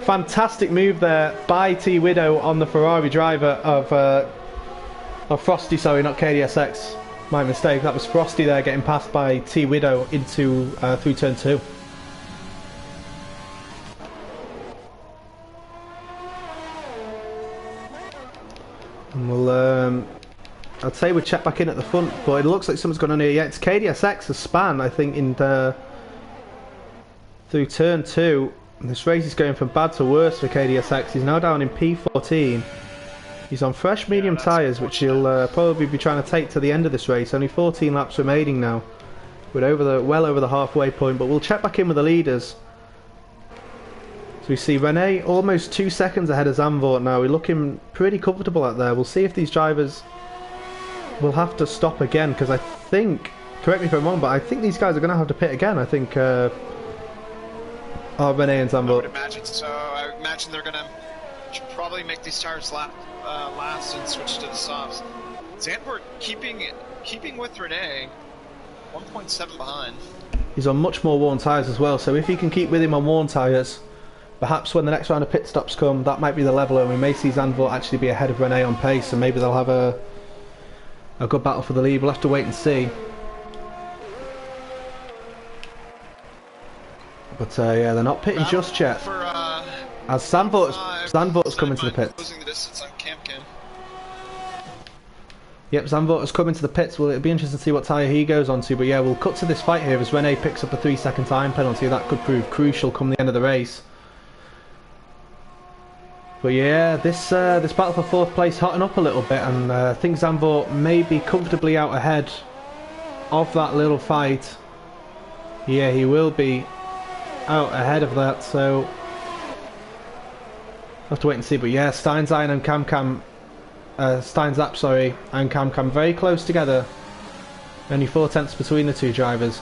Fantastic move there by T Widow on the Ferrari driver of Frosty. Sorry, not KDSX. My mistake. That was Frosty there getting passed by T Widow into through turn 2. And we'll I'd say we'll check back in at the front, but it looks like something's gone on here. Yeah, it's KDSX, a span, I think, in through turn 2. And this race is going from bad to worse for KDSX. He's now down in P14. He's on fresh medium tyres, which he'll probably be trying to take to the end of this race. Only 14 laps remaining now. We're well over the halfway point, but we'll check back in with the leaders. So we see Rene almost 2 seconds ahead of Zandvoort now. We're looking pretty comfortable out there. We'll see if these drivers will have to stop again, because I think, correct me if I'm wrong, but I think these guys are going to have to pit again. I think Rene and Zandvoort. I would imagine so. I imagine they're going to probably make these tires last and switch to the softs. Zandvoort keeping with Rene, 1.7 behind. He's on much more worn tyres as well, so if he can keep with him on worn tyres, perhaps when the next round of pit stops come, that might be the leveler, and we may see Zandvoort actually be ahead of Rene on pace, and maybe they'll have a good battle for the lead. We'll have to wait and see. But yeah, they're not pitting just yet. As Zandvoort's coming to the pits. Closing the distance on Cam. Yep, Zandvoort has come into the pits. Well, it'll be interesting to see what tyre he goes on to. But yeah, we'll cut to this fight here as Rene picks up a 3-second time penalty. That could prove crucial come the end of the race. But yeah, this battle for 4th place hotting up a little bit, and I think Zandvoort may be comfortably out ahead of that little fight. Yeah, he will be out ahead of that, so we'll have to wait and see. But yeah, Steinzap and Cam very close together. Only 4 tenths between the two drivers.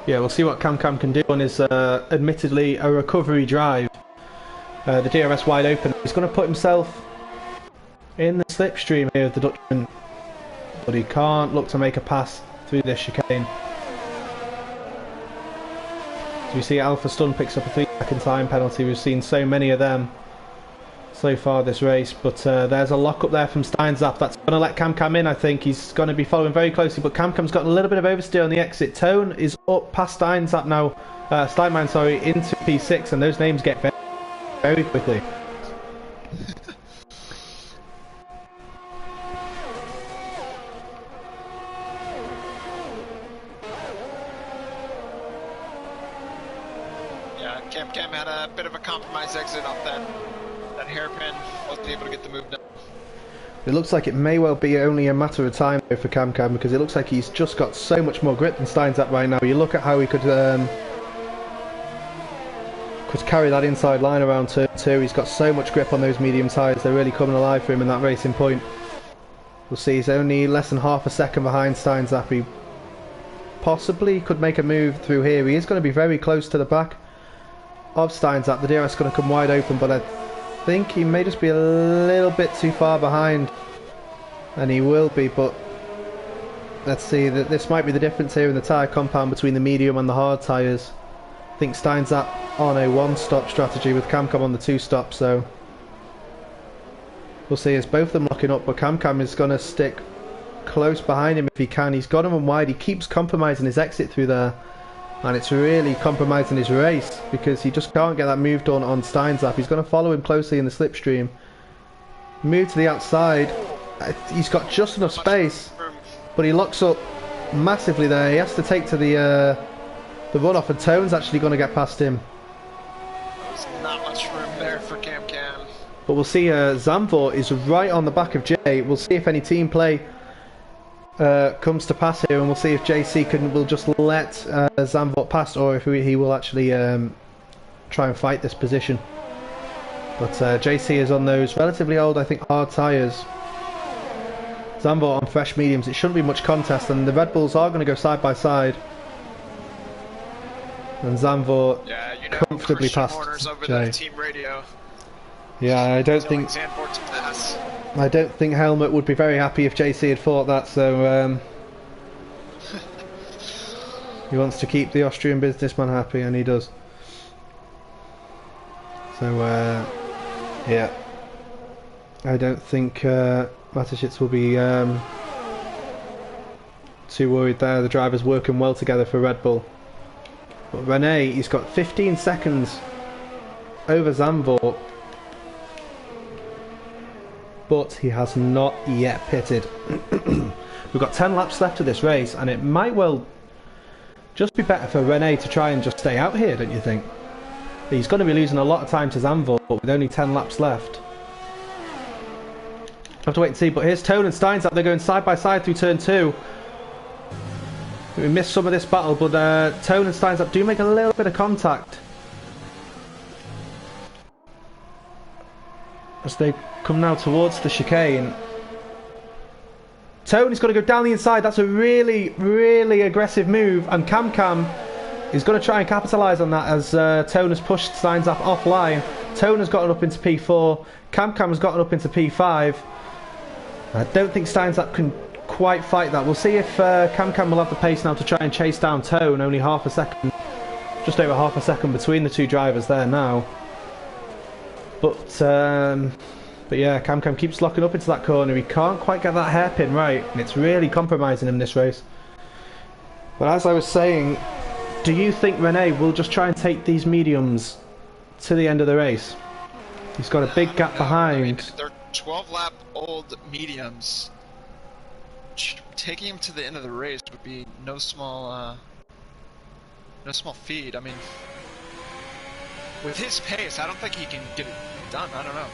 Yeah, we'll see what Cam can do on his admittedly a recovery drive. The DRS wide open. He's going to put himself in the slipstream here of the Dutchman, but he can't look to make a pass through this chicane. So you see Alpha Stun picks up a 3-second time penalty. We've seen so many of them so far this race, but there's a lock up there from Steinzap. That's going to let Cam in. I think he's going to be following very closely, but Cam's got a little bit of oversteer on the exit. Tone is up past Steinzap now, Steinman, sorry, into P6, and those names get very, very quickly. Yeah, Cam had a bit of a compromise exit off that hairpin, wasn't able to get the move done. It looks like it may well be only a matter of time though for Cam, because it looks like he's just got so much more grip than Steinzap right now. You look at how he could carry that inside line around turn 2. He's got so much grip on those medium tyres. They're really coming alive for him in that racing point. We'll see, he's only less than half a second behind Steinzap. He possibly could make a move through here. He is going to be very close to the back of Steinzap. The DRS is going to come wide open, but I think he may just be a little bit too far behind, and he will be, but let's see, that this might be the difference here in the tyre compound between the medium and the hard tyres. I think Steinzap on a 1-stop strategy with Cam on the 2-stop, so we'll see as both of them locking up, but Cam is going to stick close behind him if he can. He's got him on wide. He keeps compromising his exit through there, and it's really compromising his race because he just can't get that move done on Steinzap. He's going to follow him closely in the slipstream. Move to the outside. He's got just enough space, but he locks up massively there. He has to take to the runoff, and Tone's actually going to get past him. There's not much room there for Cam. But we'll see, Zandvoort is right on the back of Jay. We'll see if any team play comes to pass here, and we'll see if JC will just let Zandvoort pass, or if he will actually try and fight this position. But JC is on those relatively old, I think, hard tyres. Zandvoort on fresh mediums. It shouldn't be much contest, and the Red Bulls are going to go side by side. And Zandvoort comfortably Christian past Horner's over Jay. the team radio. Yeah, I don't think Helmut would be very happy if JC had fought that, so he wants to keep the Austrian businessman happy, and he does. So yeah, I don't think Mateschitz will be too worried there. The drivers working well together for Red Bull. But Rene, he's got 15 seconds over Zandvoort, but he has not yet pitted. We've got 10 laps left of this race, and it might well just be better for Rene to try and just stay out here, don't you think? He's going to be losing a lot of time to Zandvoort, but with only 10 laps left. We'll have to wait and see, but here's Tone and Steinzap. They're going side by side through turn 2. We missed some of this battle, but Tone and Steinzap do make a little bit of contact as they come now towards the chicane. Tone is going to go down the inside. That's a really, really aggressive move, and Cam is going to try and capitalise on that as Tone has pushed Steinzap offline. Tone has gotten up into P4. Cam has gotten up into P5. I don't think Steinzap can quite fight that. We'll see if Cam will have the pace now to try and chase down Tone. Only half a second, just over half a second between the two drivers there now. But yeah, Cam keeps locking up into that corner. He can't quite get that hairpin right, and it's really compromising him this race. But as I was saying, do you think Rene will just try and take these mediums to the end of the race? He's got a big gap behind. I mean, they're 12-lap-old mediums. Taking him to the end of the race would be no small feat. I mean, with his pace, I don't think he can get it done. I don't know.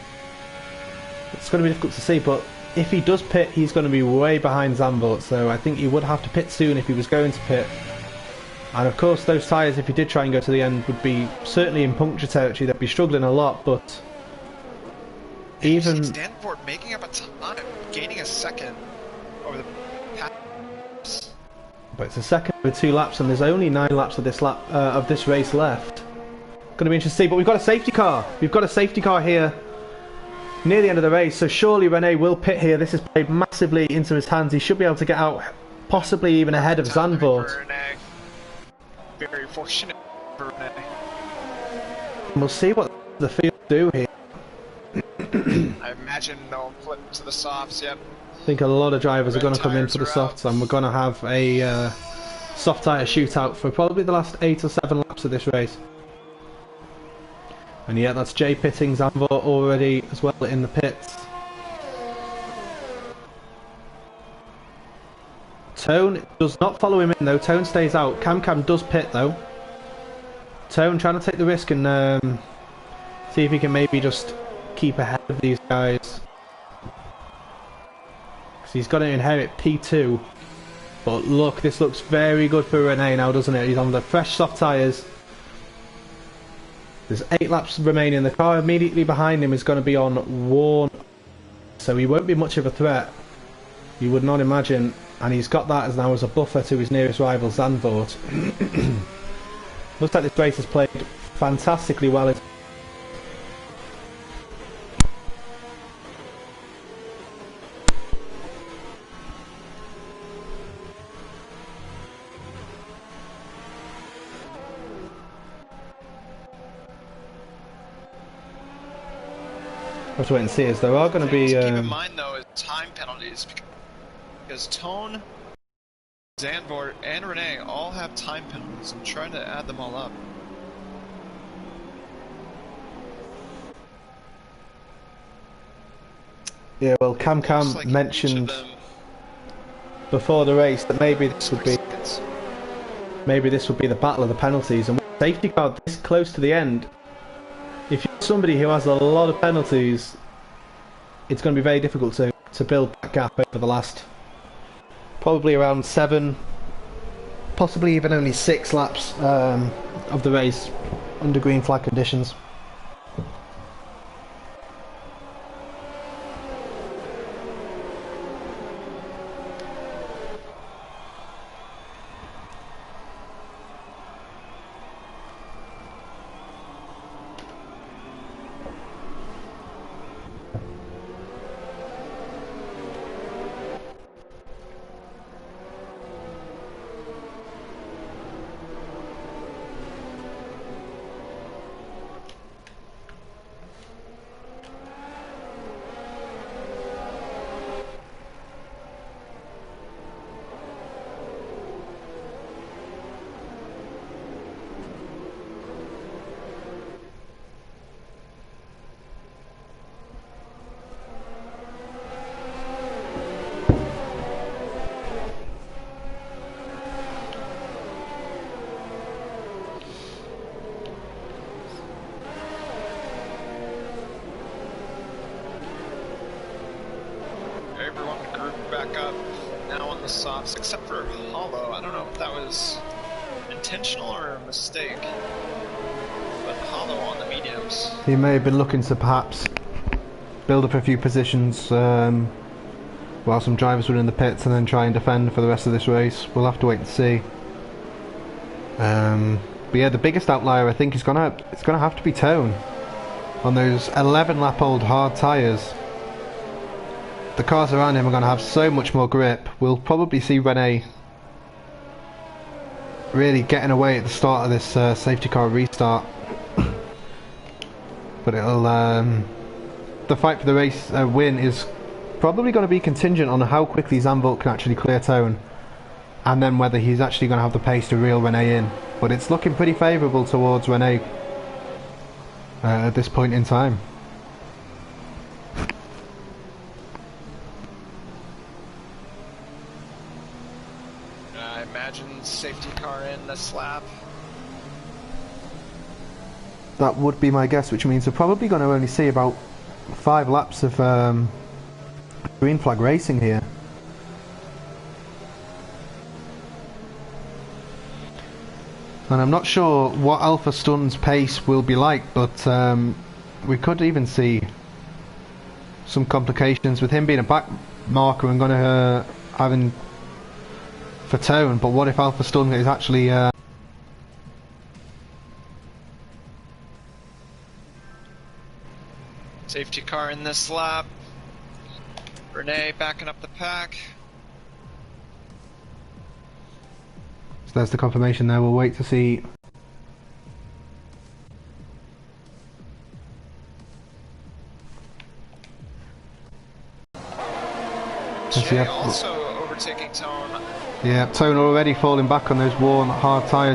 It's going to be difficult to see, but if he does pit, he's going to be way behind Zandvoort, so I think he would have to pit soon if he was going to pit. And of course, those tyres, if he did try and go to the end, would be certainly in puncture territory. They'd be struggling a lot, but even Zandvoort making up a time, gaining a second over the past. But it's a second with 2 laps, and there's only 9 laps of this race left. Going to be interesting to see, but we've got a safety car. We've got a safety car here near the end of the race, so surely Rene will pit here. This has played massively into his hands. He should be able to get out, possibly even ahead of Zandvoort. Very fortunate for Rene. We'll see what the field do here. I imagine they'll flip to the softs, yep. I think a lot of drivers are going to come in for the softs, and we're going to have a soft tyre shootout for probably the last 8 or 7 laps of this race. And yeah, that's Jay pitting Zandvoort already as well in the pits. Tone does not follow him in though. Tone stays out. Cam does pit though. Tone trying to take the risk and see if he can maybe just keep ahead of these guys. Because he's got to inherit P2. But look, this looks very good for Rene now, doesn't it? He's on the fresh soft tyres. There's 8 laps remaining. The car immediately behind him is going to be on worn, so he won't be much of a threat, you would not imagine. And he's got that as now as a buffer to his nearest rival, Zandvoort. Looks like this race has played fantastically well. Have to wait and see, as there are going to be... keep in mind though is time penalties, because Tone, Zandvoort, and Rene all have time penalties. I'm trying to add them all up. Yeah, well, Cam like mentioned before the race that maybe this would be the battle of the penalties, and with the safety car this close to the end, if you're somebody who has a lot of penalties, it's going to be very difficult to build that gap over the last probably around 7, possibly even only 6 laps of the race under green flag conditions. the softs, except for Hollow. I don't know if that was intentional or a mistake. But Hollow on the mediums. He may have been looking to perhaps build up a few positions while some drivers were in the pits and then try and defend for the rest of this race. We'll have to wait and see. But yeah, the biggest outlier I think is it's gonna have to be Tone on those 11-lap-old hard tyres. The cars around him are going to have so much more grip. We'll probably see Rene really getting away at the start of this safety car restart. But it'll the fight for the race win is probably going to be contingent on how quickly Zandvoort can actually clear Tone, and then whether he's actually going to have the pace to reel Rene in. But it's looking pretty favourable towards Rene at this point in time. I imagine safety car in this lap. That would be my guess, which means we're probably going to only see about 5 laps of green flag racing here. And I'm not sure what Alpha Stun's pace will be like, but we could even see some complications with him being a back marker and going to having for Tone. But what if Alpha Stun is actually car in this lap. Renee backing up the pack. So there's the confirmation there. We'll wait to see. Jay also overtaking Tone. Yeah, Tone already falling back on those worn hard tyres.